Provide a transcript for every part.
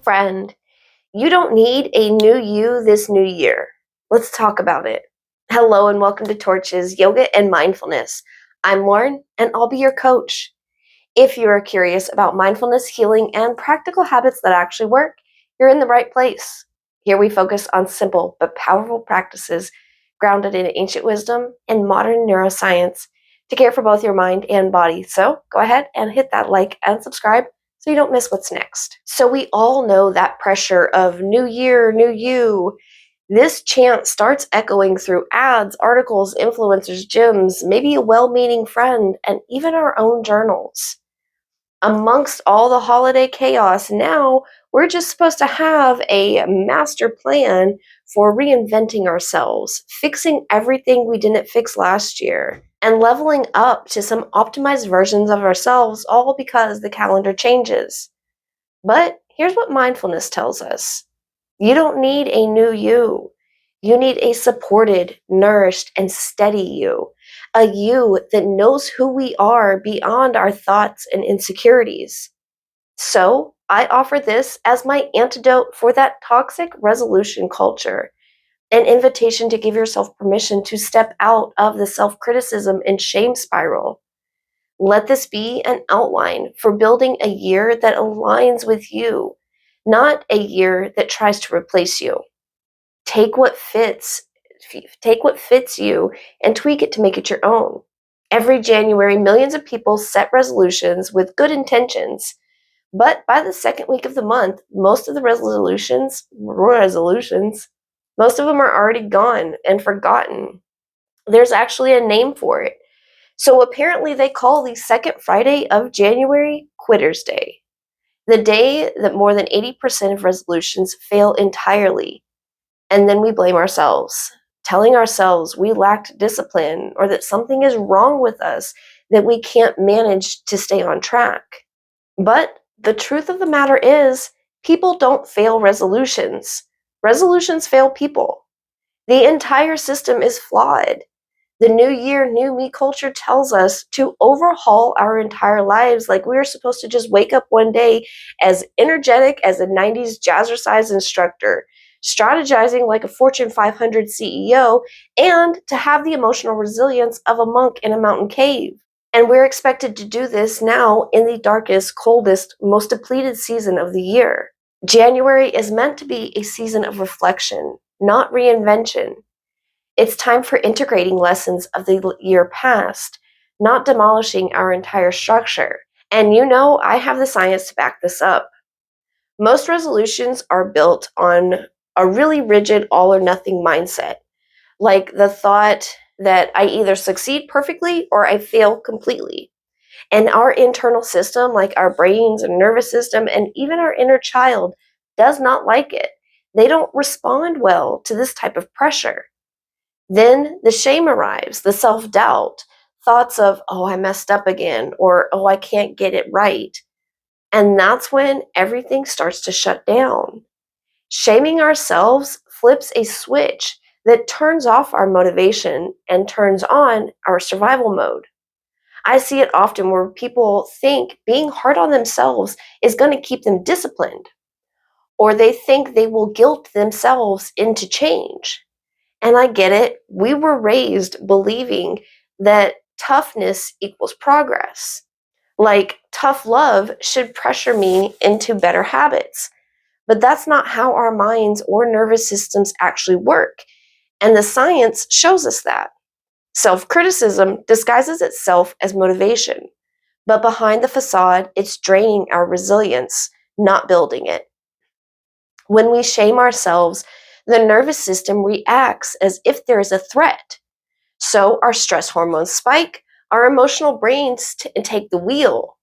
Friend, you don't need a new you this new year. Let's talk about it. Hello and welcome to Torches, Yoga and Mindfulness. I'm Lauren and I'll be your coach. If you are curious about mindfulness, healing, and practical habits that actually work, you're in the right place. Here we focus on simple but powerful practices grounded in ancient wisdom and modern neuroscience to care for both your mind and body. So go ahead and hit that like and subscribe so you don't miss what's next. So we all know that pressure of new year, new you. This chant starts echoing through ads, articles, influencers, gyms, maybe a well-meaning friend, and even our own journals. Amongst all the holiday chaos, now we're just supposed to have a master plan for reinventing ourselves, fixing everything we didn't fix last year, and leveling up to some optimized versions of ourselves, all because the calendar changes. But here's what mindfulness tells us. You don't need a new you. You need a supported, nourished, and steady you. A you that knows who we are beyond our thoughts and insecurities. So, I offer this as my antidote for that toxic resolution culture, an invitation to give yourself permission to step out of the self-criticism and shame spiral. Let this be an outline for building a year that aligns with you, not a year that tries to replace you. Take what fits, take what fits you and tweak it to make it your own. Every January, millions of people set resolutions with good intentions, but by the second week of the month, most of the resolutions, most of them are already gone and forgotten. There's actually a name for it. So apparently they call the second Friday of January Quitter's Day, the day that more than 80% of resolutions fail entirely. And then we blame ourselves, telling ourselves we lacked discipline or that something is wrong with us, that we can't manage to stay on track. But the truth of the matter is, people don't fail resolutions. Resolutions fail people. The entire system is flawed. The new year, new me culture tells us to overhaul our entire lives like we are supposed to just wake up one day as energetic as a 90s jazzercise instructor, strategizing like a Fortune 500 CEO, and to have the emotional resilience of a monk in a mountain cave. And we're expected to do this now in the darkest, coldest, most depleted season of the year. January is meant to be a season of reflection, not reinvention. It's time for integrating lessons of the year past, not demolishing our entire structure. And you know, I have the science to back this up. Most resolutions are built on a really rigid all or nothing mindset, like the thought that I either succeed perfectly or I fail completely. And our internal system, like our brains and nervous system, and even our inner child, does not like it. They don't respond well to this type of pressure. Then the shame arrives, the self-doubt, thoughts of, oh, I messed up again, or oh, I can't get it right. And that's when everything starts to shut down. Shaming ourselves flips a switch that turns off our motivation and turns on our survival mode. I see it often where people think being hard on themselves is going to keep them disciplined, or they think they will guilt themselves into change. And I get it. We were raised believing that toughness equals progress. Like tough love should pressure me into better habits. But that's not how our minds or nervous systems actually work. And the science shows us that. Self-criticism disguises itself as motivation. But behind the facade, it's draining our resilience, not building it. When we shame ourselves, the nervous system reacts as if there is a threat. So our stress hormones spike, our emotional brains take the wheel.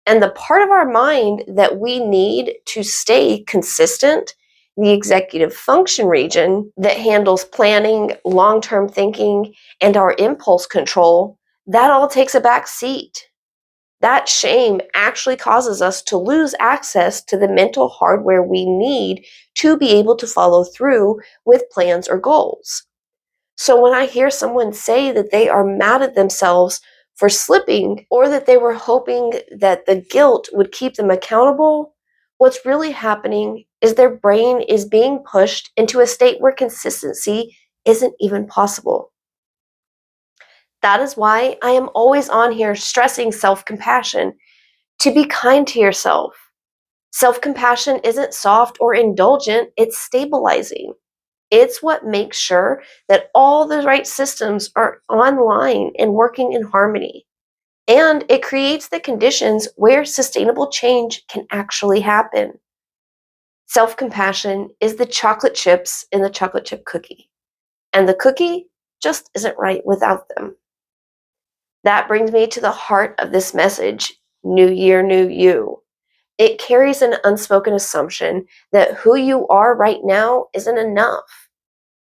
And the part of our mind that we need to stay consistent, the executive function region that handles planning, long-term thinking, and our impulse control, that all takes a back seat. That shame actually causes us to lose access to the mental hardware we need to be able to follow through with plans or goals. So when I hear someone say that they are mad at themselves for slipping or that they were hoping that the guilt would keep them accountable, What's really happening is their brain is being pushed into a state where consistency isn't even possible. That is why I am always on here stressing self compassion, to be kind to yourself. Self compassion isn't soft or indulgent, it's stabilizing. It's what makes sure that all the right systems are online and working in harmony. And it creates the conditions where sustainable change can actually happen. Self compassion is the chocolate chips in the chocolate chip cookie, and the cookie just isn't right without them. That brings me to the heart of this message: New Year, New You. It carries an unspoken assumption that who you are right now isn't enough,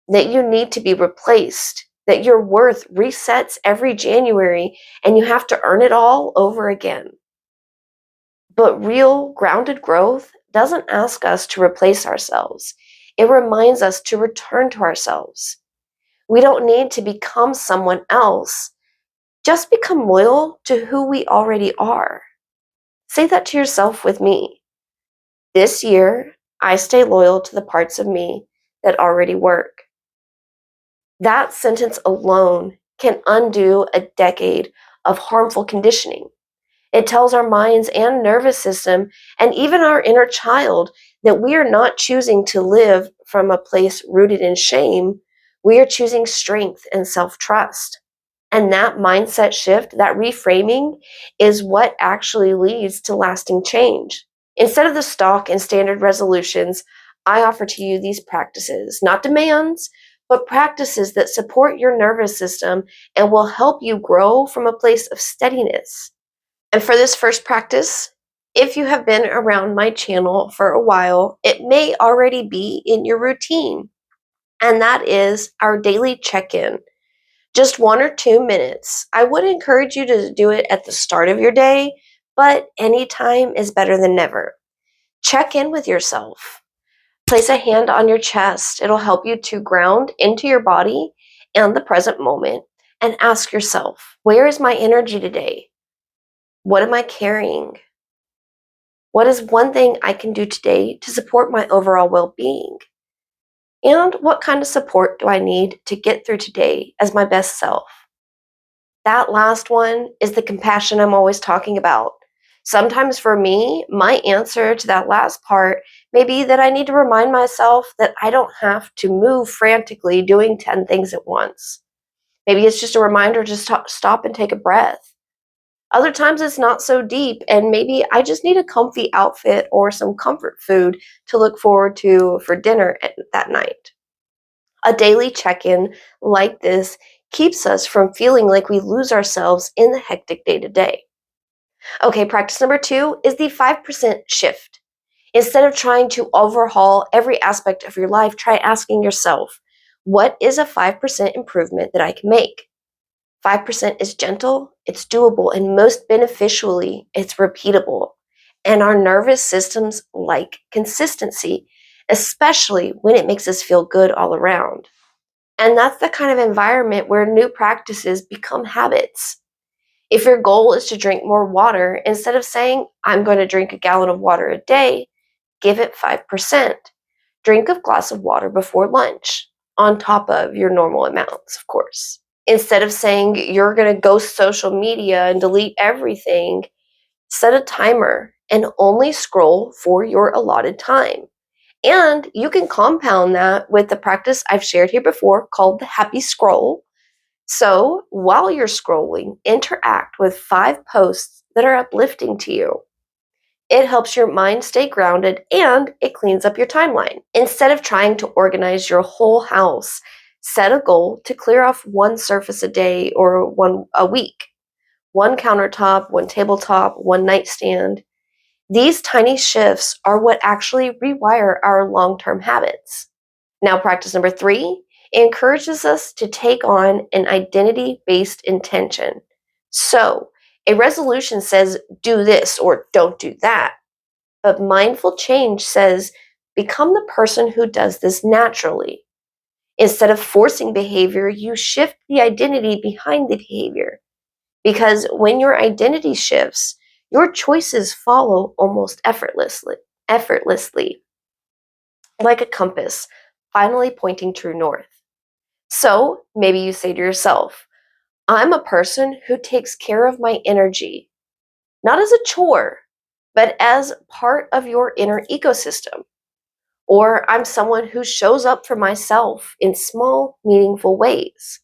that you need to be replaced, that your worth resets every January and you have to earn it all over again. But real, grounded growth doesn't ask us to replace ourselves. It reminds us to return to ourselves. We don't need to become someone else. Just become loyal to who we already are. Say that to yourself with me. This year, I stay loyal to the parts of me that already work. That sentence alone can undo a decade of harmful conditioning. It tells our minds and nervous system, and even our inner child, that we are not choosing to live from a place rooted in shame. We are choosing strength and self trust. And that mindset shift, that reframing, is what actually leads to lasting change. Instead of the stock and standard resolutions, I offer to you these practices, not demands, but practices that support your nervous system and will help you grow from a place of steadiness. And for this first practice, if you have been around my channel for a while, it may already be in your routine, and that is our daily check in. Just 1 or 2 minutes. I would encourage you to do it at the start of your day, but any time is better than never. Check in with yourself. Place a hand on your chest. It'll help you to ground into your body and the present moment, and ask yourself, where is my energy today? What am I carrying? What is one thing I can do today to support my overall well being? And what kind of support do I need to get through today as my best self? That last one is the compassion I'm always talking about. Sometimes for me, my answer to that last part may be that I need to remind myself that I don't have to move frantically doing 10 things at once. Maybe it's just a reminder to stop and take a breath. Other times it's not so deep, and maybe I just need a comfy outfit or some comfort food to look forward to for dinner that night. A daily check in like this keeps us from feeling like we lose ourselves in the hectic day to day. Okay, practice number 2 is the 5% shift. Instead of trying to overhaul every aspect of your life, try asking yourself, what is a 5% improvement that I can make? 5% is gentle, it's doable, and most beneficially, it's repeatable. And our nervous systems like consistency, especially when it makes us feel good all around. And that's the kind of environment where new practices become habits. If your goal is to drink more water, instead of saying, I'm going to drink a gallon of water a day, give it 5%. Drink a glass of water before lunch, on top of your normal amounts, of course. Instead of saying you're going to ghost social media and delete everything, set a timer and only scroll for your allotted time. And you can compound that with the practice I've shared here before called the happy scroll. So while you're scrolling, interact with 5 posts that are uplifting to you. It helps your mind stay grounded and it cleans up your timeline. Instead of trying to organize your whole house, set a goal to clear off one surface a day or one a week. One countertop, one tabletop, one nightstand. These tiny shifts are what actually rewire our long-term habits. Now, practice number 3 encourages us to take on an identity-based intention. So, a resolution says, do this or don't do that. But mindful change says, become the person who does this naturally. Instead of forcing behavior, you shift the identity behind the behavior. Because when your identity shifts, your choices follow almost effortlessly. effortlessly, like a compass, finally pointing true north. So maybe you say to yourself, I'm a person who takes care of my energy, not as a chore, but as part of your inner ecosystem. Or I'm someone who shows up for myself in small, meaningful ways.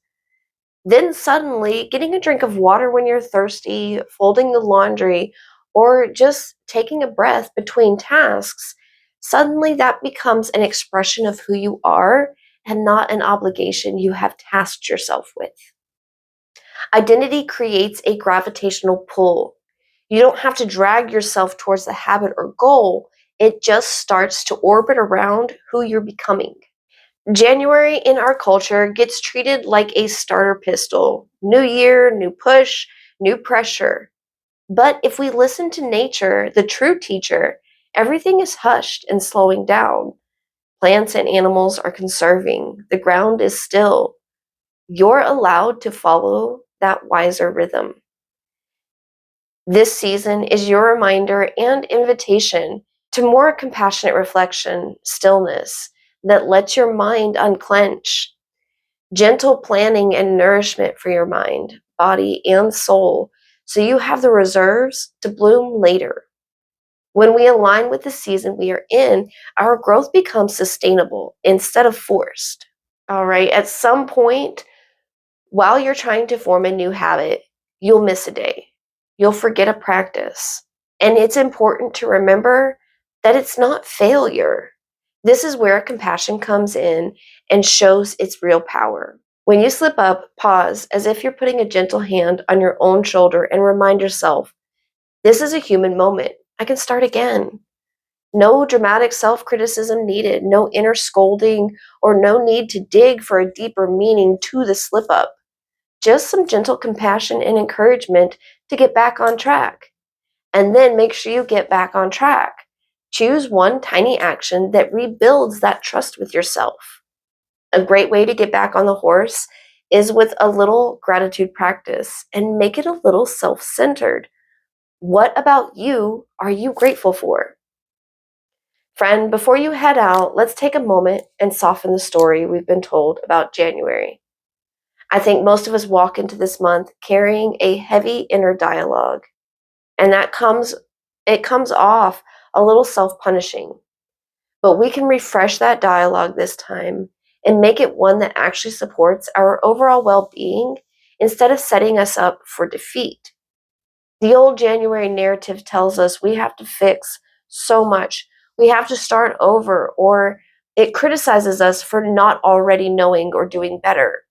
Then suddenly, getting a drink of water when you're thirsty, folding the laundry, or just taking a breath between tasks, suddenly that becomes an expression of who you are and not an obligation you have tasked yourself with. Identity creates a gravitational pull. You don't have to drag yourself towards the habit or goal, it just starts to orbit around who you're becoming. January in our culture gets treated like a starter pistol. New year, new push, new pressure. But if we listen to nature, the true teacher, everything is hushed and slowing down. Plants and animals are conserving. The ground is still. You're allowed to follow that wiser rhythm. This season is your reminder and invitation to more compassionate reflection, stillness that lets your mind unclench, gentle planning and nourishment for your mind, body, and soul, so you have the reserves to bloom later. When we align with the season we are in, our growth becomes sustainable instead of forced. All right, at some point, while you're trying to form a new habit, you'll miss a day. You'll forget a practice. And it's important to remember that it's not failure. This is where compassion comes in and shows its real power. When you slip up, pause as if you're putting a gentle hand on your own shoulder and remind yourself, this is a human moment. I can start again. No dramatic self criticism needed, no inner scolding, or no need to dig for a deeper meaning to the slip up. Just some gentle compassion and encouragement to get back on track. And then make sure you get back on track. Choose one tiny action that rebuilds that trust with yourself. A great way to get back on the horse is with a little gratitude practice and make it a little self centered. What about you are you grateful for? Friend, before you head out, let's take a moment and soften the story we've been told about January. I think most of us walk into this month carrying a heavy inner dialogue, and it comes off a little self-punishing. But we can refresh that dialogue this time and make it one that actually supports our overall well-being instead of setting us up for defeat. The old January narrative tells us we have to fix so much. We have to start over, or it criticizes us for not already knowing or doing better.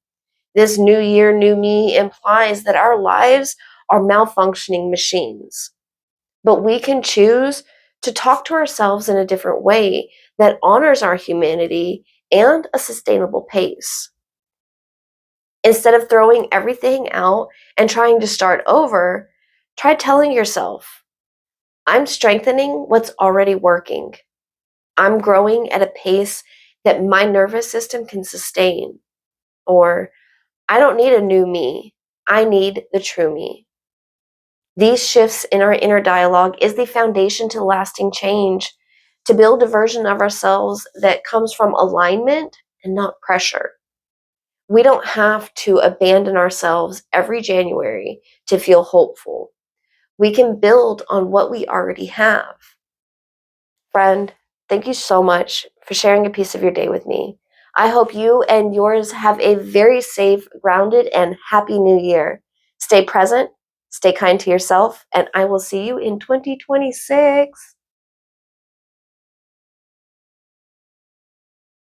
This new year, new me implies that our lives are malfunctioning machines. But we can choose to talk to ourselves in a different way that honors our humanity and a sustainable pace. Instead of throwing everything out and trying to start over, try telling yourself, I'm strengthening what's already working. I'm growing at a pace that my nervous system can sustain. Or, I don't need a new me. I need the true me. These shifts in our inner dialogue is the foundation to lasting change, to build a version of ourselves that comes from alignment and not pressure. We don't have to abandon ourselves every January to feel hopeful. We can build on what we already have. Friend, thank you so much for sharing a piece of your day with me. I hope you and yours have a very safe, grounded, and happy new year. Stay present, stay kind to yourself, and I will see you in 2026.